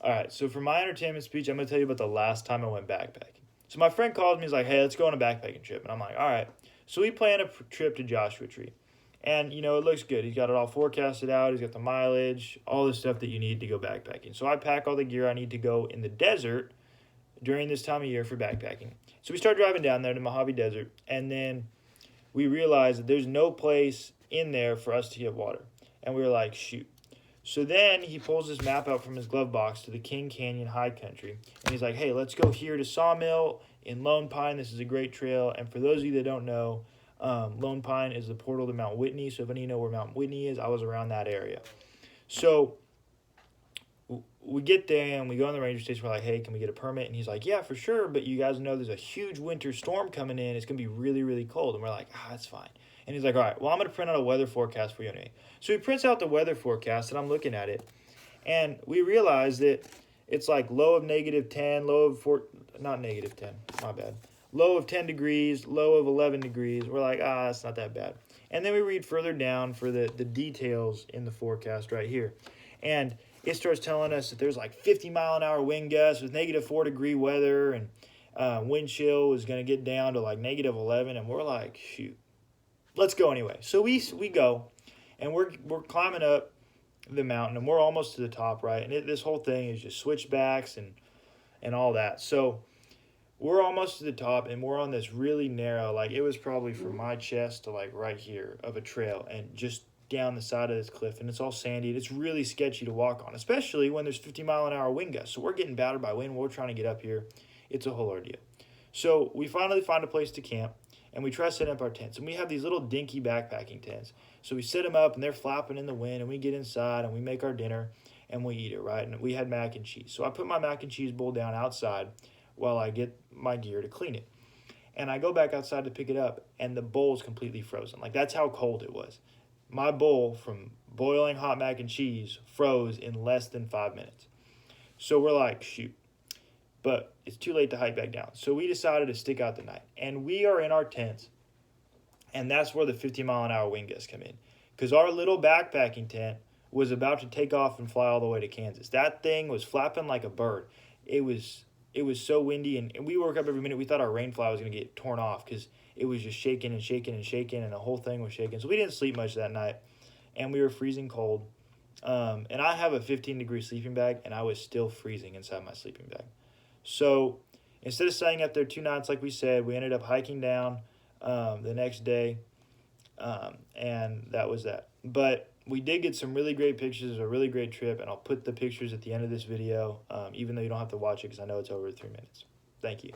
All right, so for my entertainment speech, I'm going to tell you about the last time I went backpacking. So my friend called me, he's like, hey, let's go on a backpacking trip. And I'm like, all right. So we plan a trip to Joshua Tree. And, you know, it looks good. He's got it all forecasted out. He's got the mileage, all the stuff that you need to go backpacking. So I pack all the gear I need to go in the desert during this time of year for backpacking. So we start driving down there to Mojave Desert. And then we realized that there's no place in there for us to get water. And we were like, shoot. So then he pulls this map out from his glove box to the King Canyon High Country. And he's like, hey, let's go here to Sawmill in Lone Pine. This is a great trail. And for those of you that don't know, Lone Pine is the portal to Mount Whitney. So if any of you know where Mount Whitney is, I was around that area. So we get there and we go on the ranger station. We're like, hey, can we get a permit? And he's like, yeah, for sure. But you guys know there's a huge winter storm coming in. It's going to be really, really cold. And we're like, that's fine. And he's like, all right, well, I'm going to print out a weather forecast for you anyway. So he prints out the weather forecast, and I'm looking at it. And we realize that it's like low of -10, low of not -10, my bad. Low of 10 degrees, low of 11 degrees. We're like, that's not that bad. And then we read further down for the details in the forecast right here. And it starts telling us that there's like 50-mile-an-hour wind gusts with -4-degree weather, and wind chill is going to get down to like -11. And we're like, shoot. Let's go anyway. So we go, and we're climbing up the mountain, and we're almost to the top, right? And this whole thing is just switchbacks and all that. So we're almost to the top, and we're on this really narrow, like it was probably from my chest to like right here of a trail, and just down the side of this cliff, and it's all sandy, and it's really sketchy to walk on, especially when there's 50-mile-an-hour wind gusts. So we're getting battered by wind. We're trying to get up here. It's a whole ordeal. So we finally find a place to camp. And we try setting up our tents. And we have these little dinky backpacking tents. So we set them up, and they're flapping in the wind. And we get inside, and we make our dinner, and we eat it, right? And we had mac and cheese. So I put my mac and cheese bowl down outside while I get my gear to clean it. And I go back outside to pick it up, and the bowl is completely frozen. Like, that's how cold it was. My bowl from boiling hot mac and cheese froze in less than 5 minutes. So we're like, shoot. But it's too late to hike back down. So we decided to stick out the night. And we are in our tents. And that's where the 50-mile-an-hour wind gusts come in. Because our little backpacking tent was about to take off and fly all the way to Kansas. That thing was flapping like a bird. It was so windy. And we woke up every minute. We thought our rain fly was going to get torn off because it was just shaking and shaking and shaking. And the whole thing was shaking. So we didn't sleep much that night. And we were freezing cold. And I have a 15-degree sleeping bag. And I was still freezing inside my sleeping bag. So instead of staying up there 2 nights like we said, we ended up hiking down the next day, and that was that. But we did get some really great pictures. It was a really great trip, and I'll put the pictures at the end of this video, even though you don't have to watch it because I know it's over 3 minutes. Thank you.